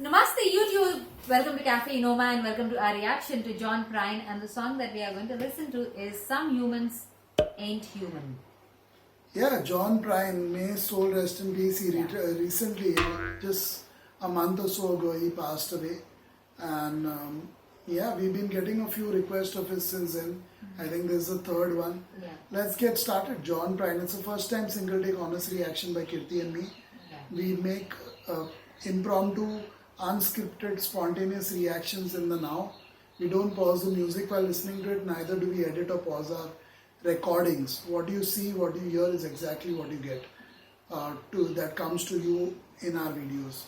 Namaste YouTube! Welcome to Cafe Inoma and welcome to our reaction to John Prine, and the song that we are going to listen to is Some Humans Ain't Human. Yeah, John Prine, may his soul rest in peace. He recently, just a month or so ago, he passed away. And we've been getting a few requests of his since then. I think this is the third one. Yeah. Let's get started. John Prine, it's the first time single take honest reaction by Kirti and me. Yeah. We make impromptu, unscripted, spontaneous reactions in the now. We don't pause the music while listening to it, neither do we edit or pause our recordings. What you see, what you hear is exactly what you get that comes to you in our videos.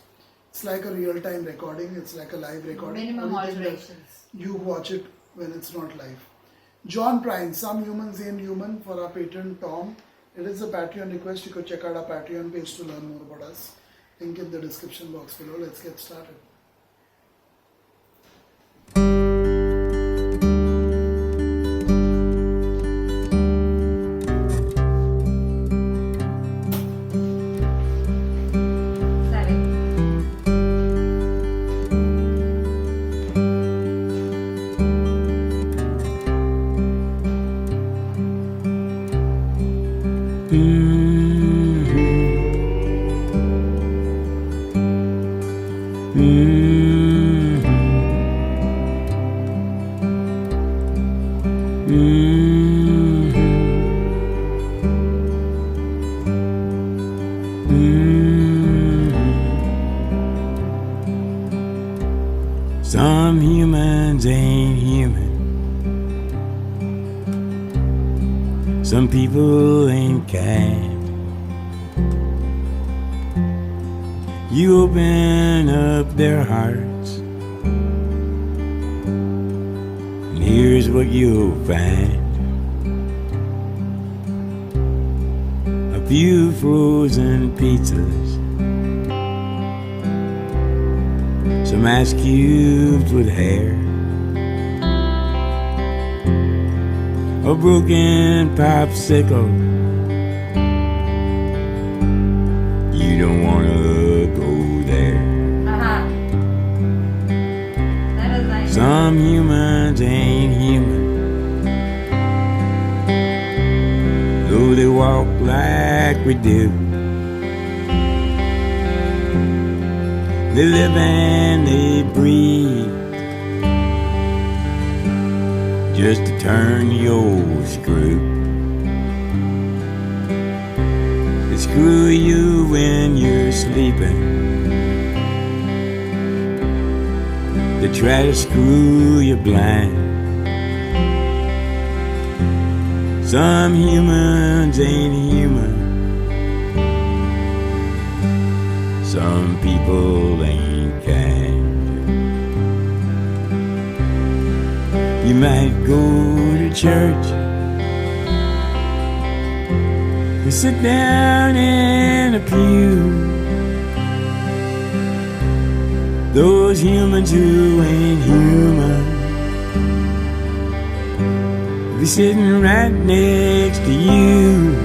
It's like a real-time recording, it's like a live recording. Minimum Only thing that alterations. you watch it when it's not live. John Prine, Some Humans Ain't Human, for our patron Tom. It is a Patreon request. You could check out our Patreon page to learn more about us. Link in the description box below. Let's get started. Some humans ain't human. Some people ain't kind. You open up their hearts, and here's what you'll find: a few frozen pizzas, some ice cubes with hair, a broken popsicle. You don't wanna go there. That was nice. Some humans ain't human, though they walk like we do. They live and they breathe just to turn the old screw. They screw you when you're sleeping. They try to screw you blind. Some humans ain't human. Some people ain't kind. You might go to church and sit down in a pew. Those humans who ain't human be sitting right next to you.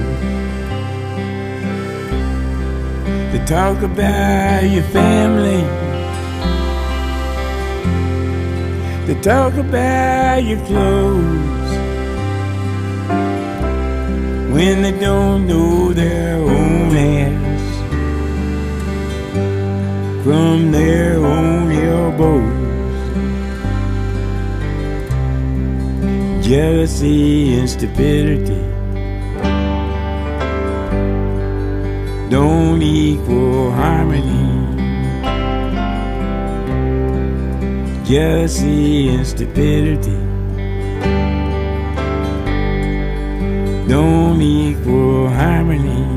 They talk about your family, they talk about your clothes, when they don't know their own ass from their own elbows. Jealousy and stupidity don't equal harmony. Jealousy and stupidity don't equal harmony.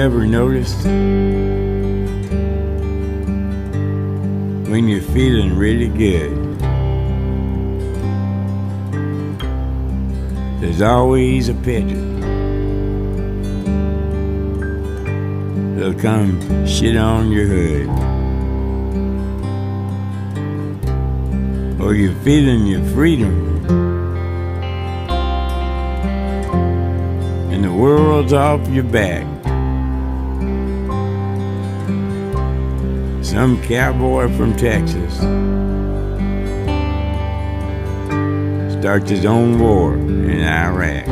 you ever noticed when you're feeling really good, there's always a picture that'll come shit on your hood? Or you're feeling your freedom and the world's off your back. Some cowboy from Texas starts his own war in Iraq.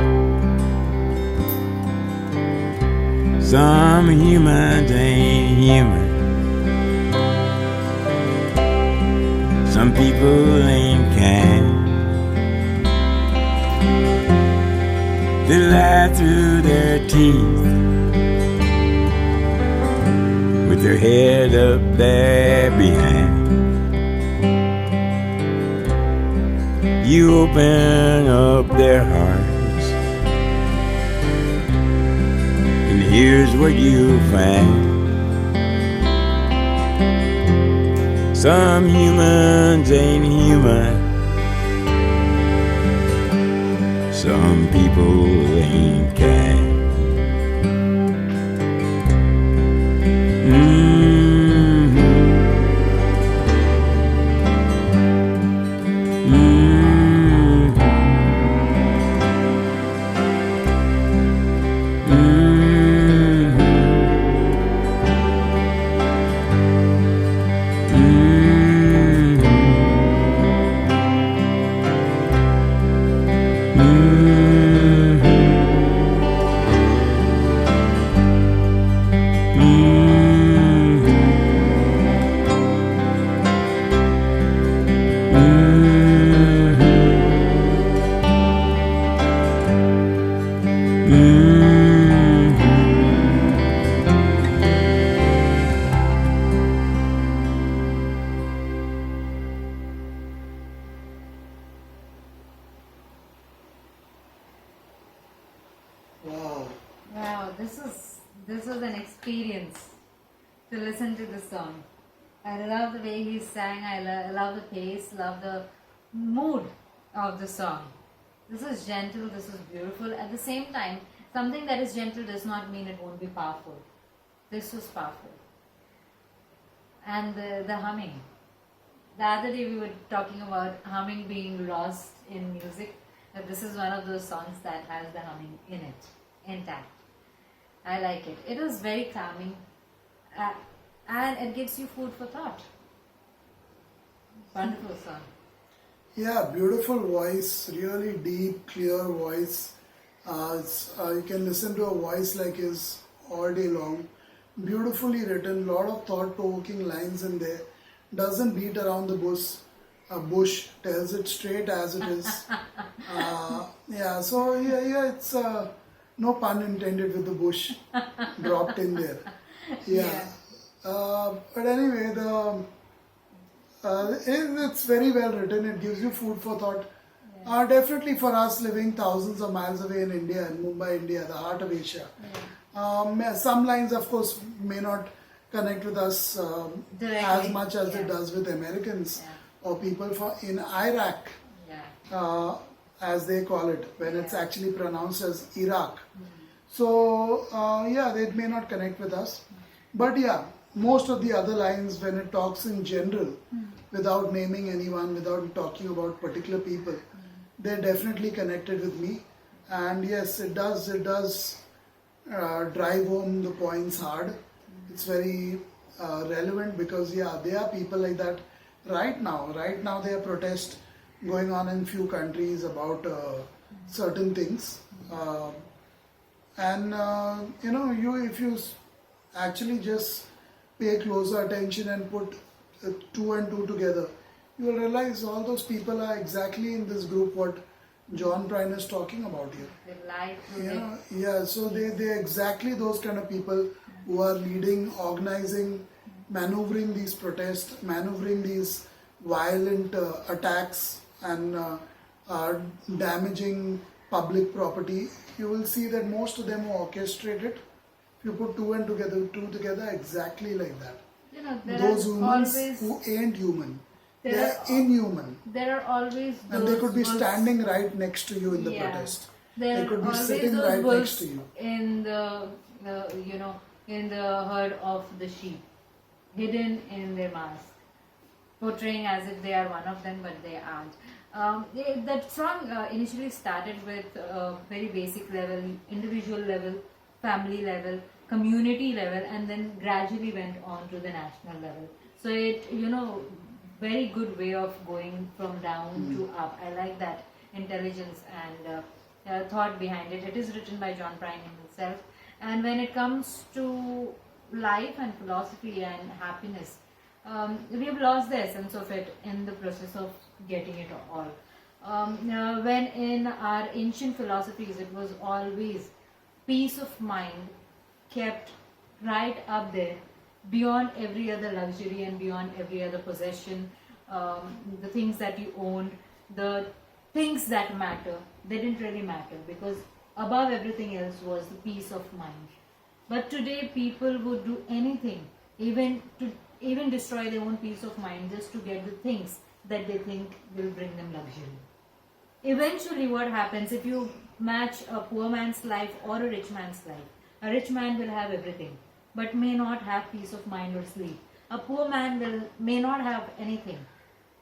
Some humans ain't human. Some people ain't kind. They lie through their teeth with their head up there behind. You open up their hearts, and here's what you find. Some humans ain't human. Some people ain't kind. Wow. Wow, this was an experience to listen to this song. I love the way he sang. I love the pace. Love the mood of the song. This is gentle. This is beautiful. At the same time, something that is gentle does not mean it won't be powerful. This was powerful. And the humming. The other day we were talking about humming being lost in music. But this is one of those songs that has the humming in it, intact. I like it. It was very calming, and it gives you food for thought. Wonderful song. Yeah, beautiful voice, really deep, clear voice. You can listen to a voice like his all day long. Beautifully written, lot of thought-provoking lines in there. Doesn't beat around the bush, tells it straight as it is. It's no pun intended with the bush dropped in there. Yeah. But anyway, it's very well written. It gives you food for thought. Definitely for us living thousands of miles away in India, in Mumbai, India, the heart of Asia. Some lines, of course, may not connect with us as much as it does with Americans or people in Iraq, as they call it, when it's actually pronounced as Iraq. So, they may not connect with us. But most of the other lines, when it talks in general, without naming anyone, without talking about particular people, they're definitely connected with me. And yes, it does drive home the points hard. It's very relevant because there are people like that right now. Right now there are protests going on in few countries about certain things. If you actually just pay closer attention and put 2 and 2 together, you will realize all those people are exactly in this group what John Prine is talking about here. So they're exactly those kind of people who are leading, organizing, maneuvering these protests, maneuvering these violent attacks and damaging public property. You will see that most of them who orchestrate it If you put two and two together, exactly like that. You know, there Those are humans always who ain't human, they there are are inhuman. there are always And they could be wolves- standing right next to you in the Yeah. protest. There They are could be always sitting those right wolves next to you. in in the herd of the sheep, hidden in their mask, portraying as if they are one of them, but they aren't. That song initially started with very basic level, individual level, family level, community level, and then gradually went on to the national level. So it, very good way of going from down to up. I like that intelligence and thought behind it. It is written by John Prine himself. And when it comes to life and philosophy and happiness, we have lost the essence of it in the process of getting it all. When in our ancient philosophies, it was always peace of mind kept right up there, beyond every other luxury and beyond every other possession. The things that you owned, the things that matter, they didn't really matter, because above everything else was the peace of mind. But today people would do anything, even destroy their own peace of mind, just to get the things that they think will bring them luxury. Eventually what happens, if you match a poor man's life or a rich man's life, a rich man will have everything but may not have peace of mind or sleep. A poor man may not have anything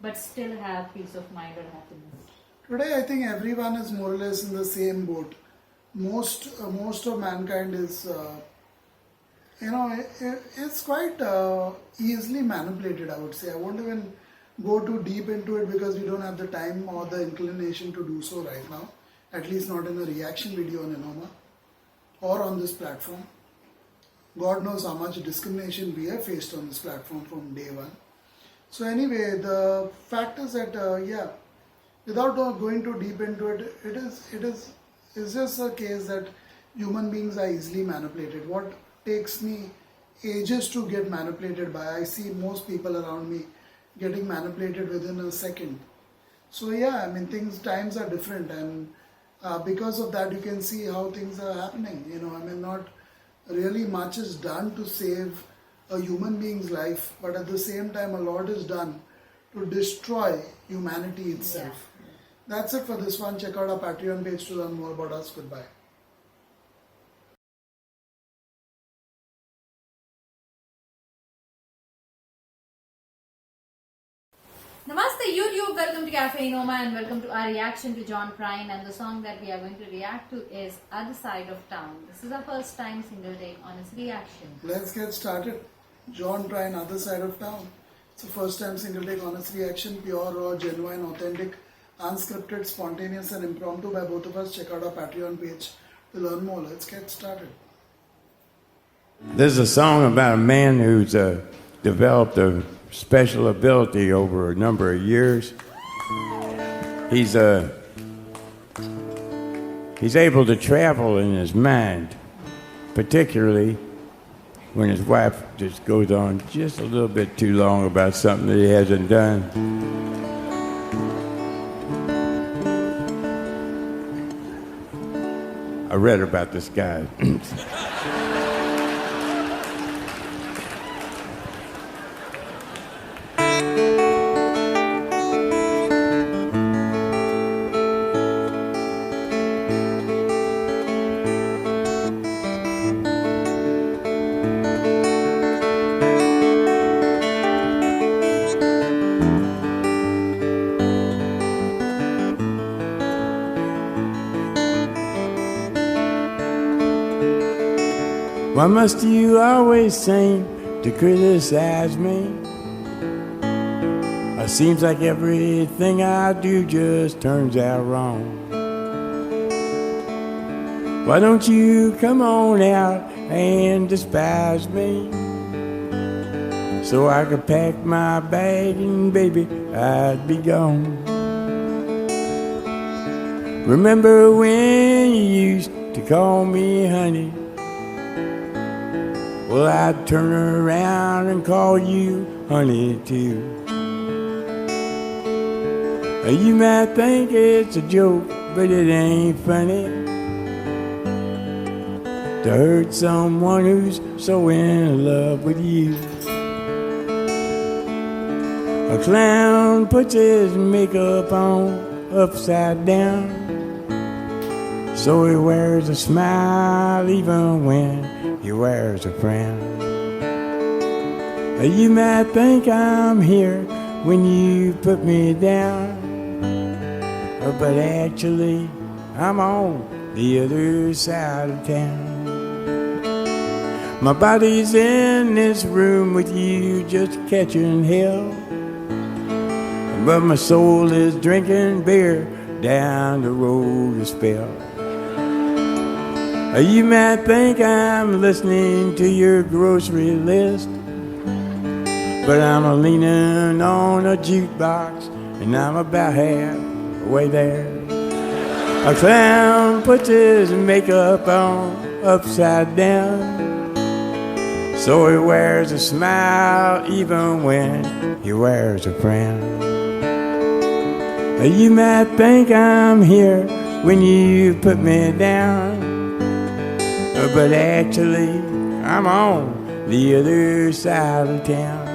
but still have peace of mind or happiness. Today, I think everyone is more or less in the same boat. Most of mankind is, it's quite easily manipulated, I would say. I won't even go too deep into it because we don't have the time or the inclination to do so right now. At least not in a reaction video on Enoma or on this platform. God knows how much discrimination we have faced on this platform from day one. So anyway, the fact is that, without going too deep into it, it's just a case that human beings are easily manipulated. What takes me ages to get manipulated by, I see most people around me getting manipulated within a second. So times are different, and because of that you can see how things are happening. Not really much is done to save a human being's life, but at the same time a lot is done to destroy humanity itself. Yeah. That's it for this one. Check out our Patreon page to learn more about us. Goodbye. Namaste YouTube, welcome to Cafe Enoma and welcome to our reaction to John Prine, and the song that we are going to react to is Other Side of Town. This is our first time single take on his reaction. Let's get started. John Prine, Other Side of Town. It's a first time single take honest reaction, pure, raw, genuine, authentic, unscripted, spontaneous and impromptu by both of us. Check out our Patreon page to learn more. Let's get started. This is a song about a man who's developed a special ability over a number of years. He's able to travel in his mind, particularly when his wife just goes on just a little bit too long about something that he hasn't done. I read about this guy. Why must you always seem to criticize me? It seems like everything I do just turns out wrong. Why don't you come on out and despise me, so I could pack my bag and baby, I'd be gone. Remember when you used to call me honey? Well, I'd turn around and call you honey too. You might think it's a joke, but it ain't funny. to hurt someone who's so in love with you. A clown puts his makeup on upside down, so he wears a smile even when he wears a frown. You might think I'm here when you put me down, but actually I'm on the other side of town. My body's in this room with you just catching hell, but my soul is drinking beer down the road a spell. You might think I'm listening to your grocery list, but I'm leaning on a jukebox and I'm about halfway there. A clown puts his makeup on upside down, so he wears a smile even when he wears a frown. You might think I'm here when you put me down, but actually I'm on the other side of town.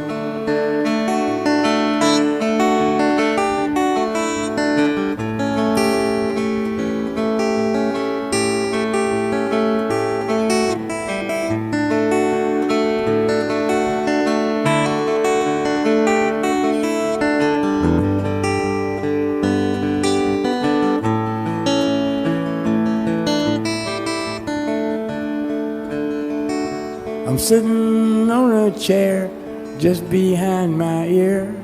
I'm sitting on a chair just behind my ear,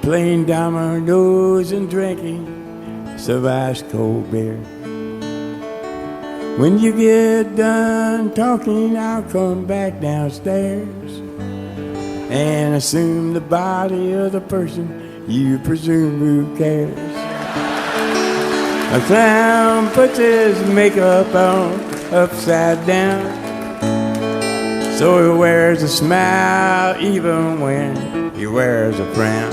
playing dominoes and drinking some ice cold beer. When you get done talking, I'll come back downstairs and assume the body of the person you presume who cares. A clown puts his makeup on upside down, so he wears a smile even when he wears a frown.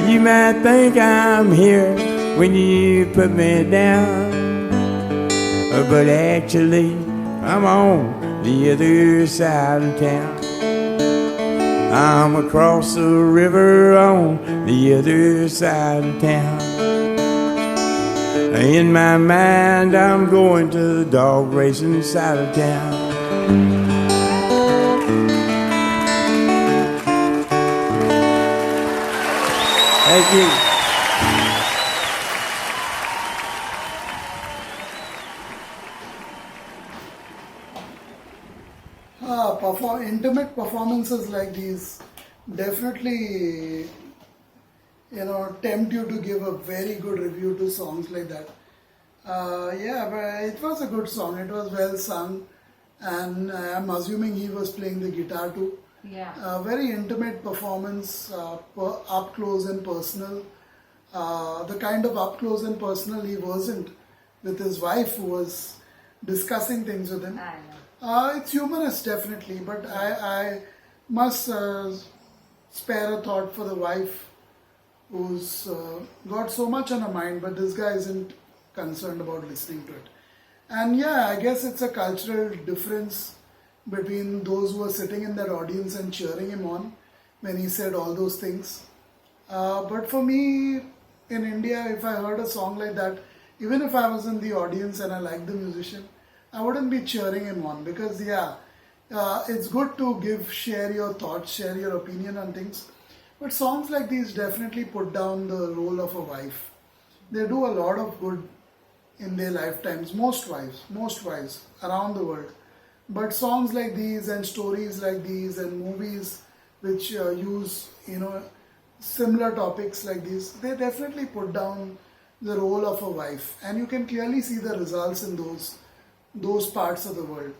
You might think I'm here when you put me down, but actually I'm on the other side of town. I'm across the river on the other side of town. In my mind I'm going to the dog racing side of town. Thank you. Intimate performances like these definitely, tempt you to give a very good review to songs like that. Yeah, but it was a good song. It was well sung, and I'm assuming he was playing the guitar too. Yeah. Very intimate performance, up close and personal. The kind of up close and personal he wasn't with his wife, who was discussing things with him. I know. It's humorous, definitely, but I must spare a thought for the wife who's got so much on her mind, but this guy isn't concerned about listening to it. And yeah, I guess it's a cultural difference between those who were sitting in that audience and cheering him on when he said all those things. But for me, in India, if I heard a song like that, even if I was in the audience and I liked the musician, I wouldn't be cheering him on, because it's good to share your thoughts, share your opinion on things. But songs like these definitely put down the role of a wife. They do a lot of good in their lifetimes, most wives around the world. But songs like these and stories like these and movies which use, similar topics like these, they definitely put down the role of a wife. And you can clearly see the results in those parts of the world,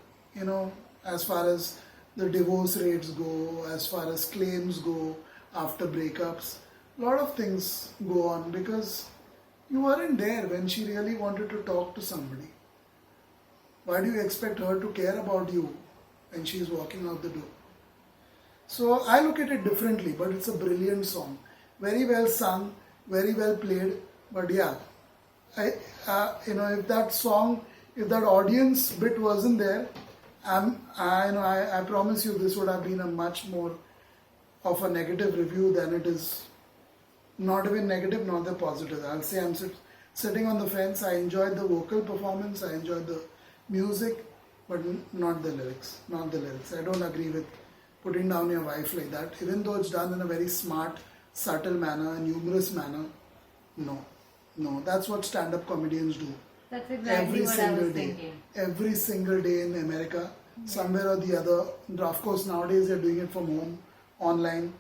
as far as the divorce rates go, as far as claims go after breakups. A lot of things go on because you weren't there when she really wanted to talk to somebody. Why do you expect her to care about you when she's walking out the door? So I look at it differently, but it's a brilliant song. Very well sung, very well played. But yeah, if that song if that audience bit wasn't there, I promise you this would have been a much more of a negative review than it is. Not even negative, not the positive. I'll say I'm sitting on the fence. I enjoyed the vocal performance, I enjoyed the music, but not the lyrics. Not the lyrics. I don't agree with putting down your wife like that, even though it's done in a very smart, subtle manner, and humorous manner. No, that's what stand-up comedians do. That's exactly what I was thinking. Every single day in America, somewhere or the other. Of course, nowadays they're doing it from home, online.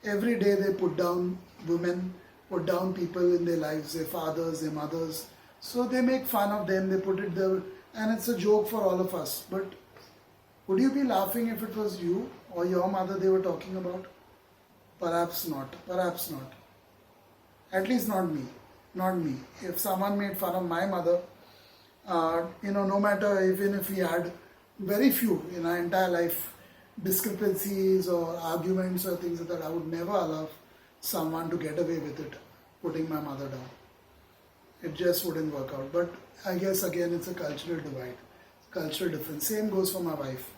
Every day they put down women, put down people in their lives, their fathers, their mothers. So they make fun of them, they put it there, and it's a joke for all of us. But would you be laughing if it was you or your mother they were talking about? Perhaps not. Perhaps not. At least not me. Not me. If someone made fun of my mother, no matter even if we had very few in our entire life discrepancies or arguments or things like that, I would never allow someone to get away with it, putting my mother down. It just wouldn't work out. But I guess again it's a cultural divide, cultural difference. Same goes for my wife.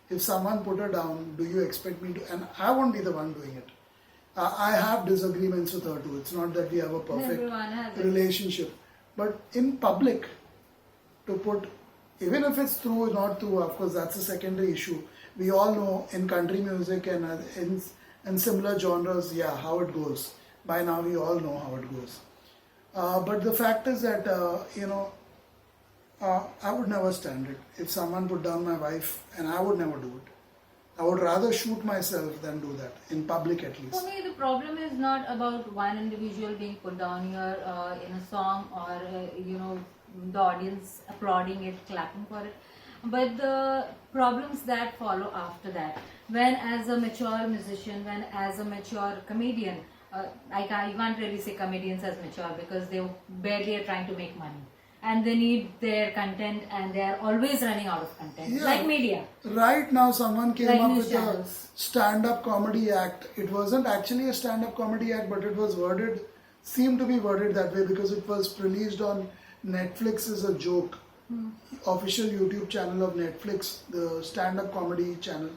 If someone put her down, do you expect me to? And I won't be the one doing it. I have disagreements with her too. It's not that we have a perfect relationship. But in public, to put, even if it's true or not true, of course that's a secondary issue. We all know in country music and in similar genres, how it goes. By now we all know how it goes. But the fact is that, I would never stand it. If someone put down my wife, and I would never do it. I would rather shoot myself than do that, in public at least. For me, the problem is not about one individual being put down here in a song or, the audience applauding it, clapping for it. But the problems that follow after that, when as a mature musician, when as a mature comedian, I can't really say comedians as mature because they barely are trying to make money. And they need their content and they are always running out of content, like media. Right now someone came up with channels. a stand-up comedy act. It wasn't actually a stand-up comedy act, but it was seemed to be worded that way because it was released on Netflix as a joke. Official YouTube channel of Netflix, the stand-up comedy channel.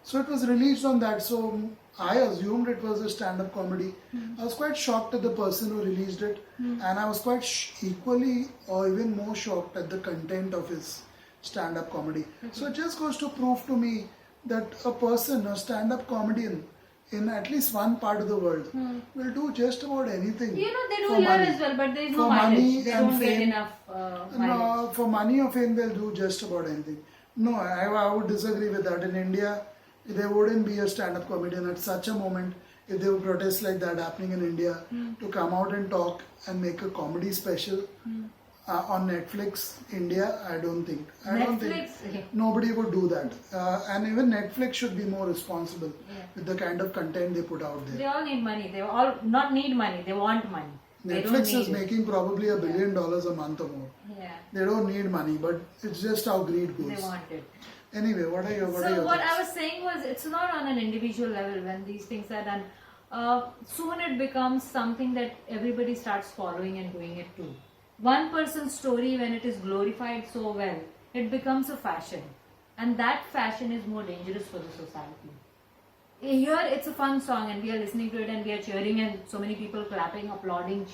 So it was released on that. So I assumed it was a stand-up comedy. I was quite shocked at the person who released it, and I was quite equally or even more shocked at the content of his stand-up comedy. So it just goes to prove to me that a person, a stand-up comedian, in at least one part of the world, will do just about anything. They do for here money. as well, but there is For no money mileage. They and don't get fame. enough mileage. No, for money or fame, they'll do just about anything. No, I would disagree with that. In India, there wouldn't be a stand-up comedian at such a moment if there were protests like that happening in India to come out and talk and make a comedy special on Netflix, India. I don't think nobody would do that. And even Netflix should be more responsible with the kind of content they put out there. They all need money. They all not need money. They want money. Netflix is making probably $1 billion a month or more. Yeah. They don't need money, but it's just how greed goes. They want it. Anyway, what are your So what thoughts? I was saying was, it's not on an individual level when these things are done. Soon it becomes something that everybody starts following and doing it too. One person's story, when it is glorified so well, it becomes a fashion, and that fashion is more dangerous for the society. Here it's a fun song and we are listening to it and we are cheering and so many people clapping, applauding,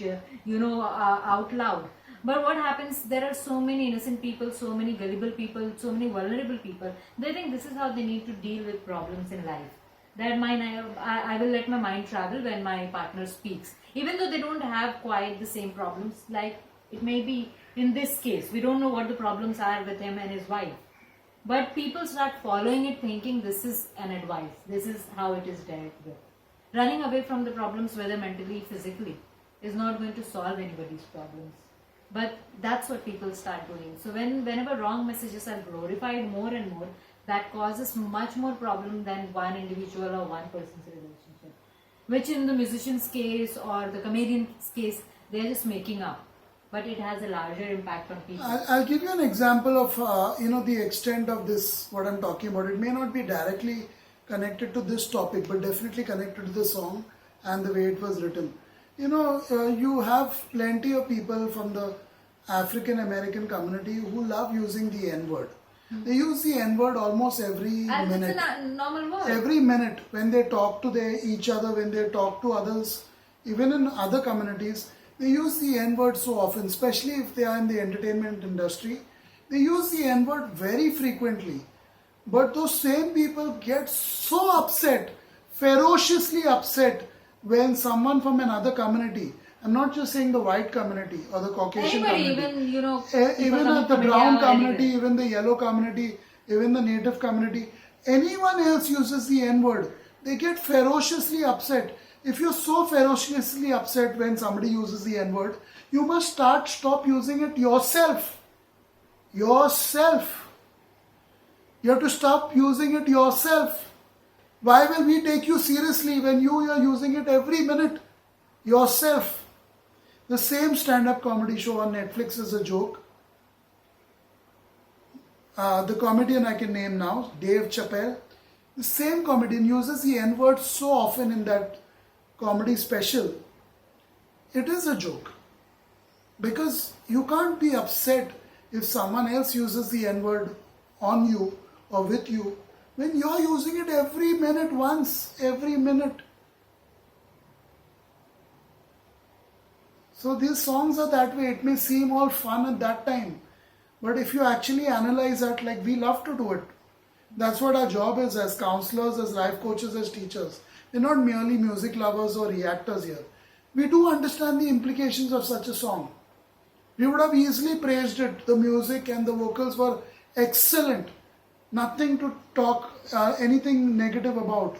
out loud. But what happens, there are so many innocent people, so many gullible people, so many vulnerable people. They think this is how they need to deal with problems in life. That I will let my mind travel when my partner speaks. Even though they don't have quite the same problems, like it may be in this case. We don't know what the problems are with him and his wife. But people start following it thinking this is an advice. This is how it is dealt with. Running away from the problems, whether mentally, physically, is not going to solve anybody's problems. But that's what people start doing. So whenever wrong messages are glorified more and more, that causes much more problem than one individual or one person's relationship. Which in the musician's case or the comedian's case, they're just making up. But it has a larger impact on people. I'll give you an example of the extent of this, what I'm talking about. It may not be directly connected to this topic, but definitely connected to the song and the way it was written. You have plenty of people from the African American community who love using the N word. They use the N word almost every And minute. it's a normal word. Every minute when they talk to each other, when they talk to others, even in other communities, they use the N word so often, especially if they are in the entertainment industry. They use the N word very frequently. But those same people get so upset, ferociously upset, when someone from another community, I'm not just saying the white community or the Caucasian Anybody, community, even, even people the from brown India or community, anywhere. even the yellow community, even the native community, anyone else uses the N word, they get ferociously upset. If you're so ferociously upset when somebody uses the N word, you must stop using it yourself. Yourself. You have to stop using it yourself. Why will we take you seriously when you are using it every minute yourself? The same stand-up comedy show on Netflix is a joke. The comedian I can name now, Dave Chappelle. The same comedian uses the N-word so often in that comedy special. It is a joke. Because you can't be upset if someone else uses the N-word on you or with you when you're using it every minute once, every minute. So these songs are that way. It may seem all fun at that time. But if you actually analyze that, like we love to do it. That's what our job is as counselors, as life coaches, as teachers. We're not merely music lovers or reactors here. We do understand the implications of such a song. We would have easily praised it. The music and the vocals were excellent. Nothing to talk anything negative about.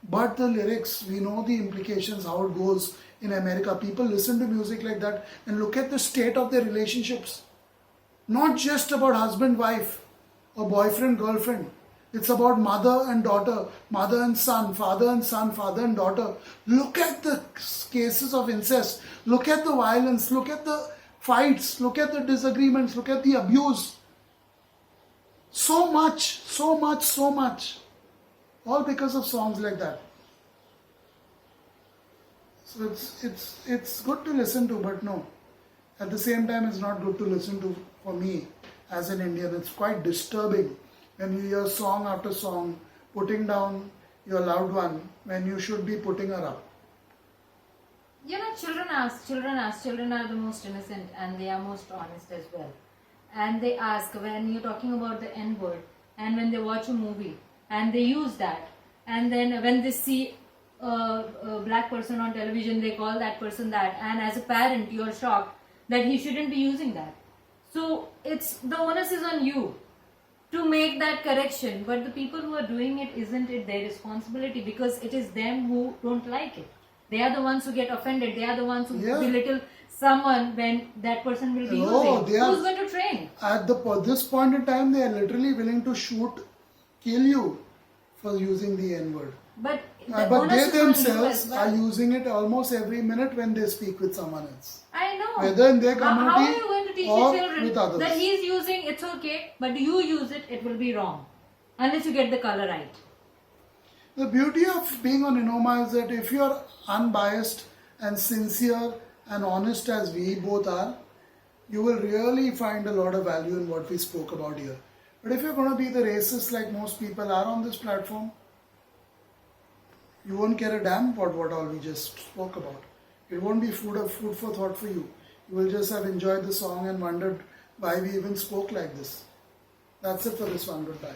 But the lyrics, we know the implications, how it goes in America. People listen to music like that and look at the state of their relationships. Not just about husband-wife or boyfriend-girlfriend. It's about mother and daughter, mother and son, father and daughter. Look at the cases of incest. Look at the violence. Look at the fights. Look at the disagreements. Look at the abuse. So much. All because of songs like that. So it's good to listen to, but no. At the same time, it's not good to listen to for me as an Indian. It's quite disturbing when you hear song after song putting down your loved one when you should be putting her up. Children are the most innocent and they are most honest as well. And they ask when you're talking about the N word and when they watch a movie and they use that, and then when they see a black person on television, they call that person that, and as a parent you're shocked that he shouldn't be using that. So it's the onus is on you to make that correction, but the people who are doing it, isn't it their responsibility? Because it is them who don't like it. They are the ones who get offended. They are the ones who belittle someone when that person will be using. Who's going to train? At this point in time, they are literally willing to kill you for using the N-word. But they themselves are using it almost every minute when they speak with someone else. I know. Whether in their How are community you going to teach or your children with others. that he's using, it's okay, but you use it, it will be wrong. Unless you get the color right. The beauty of being on Inoma is that if you are unbiased and sincere and honest as we both are, you will really find a lot of value in what we spoke about here. But if you're going to be the racist like most people are on this platform, you won't care a damn about what all we just spoke about. It won't be food for thought for you. You will just have enjoyed the song and wondered why we even spoke like this. That's it for this one. Goodbye.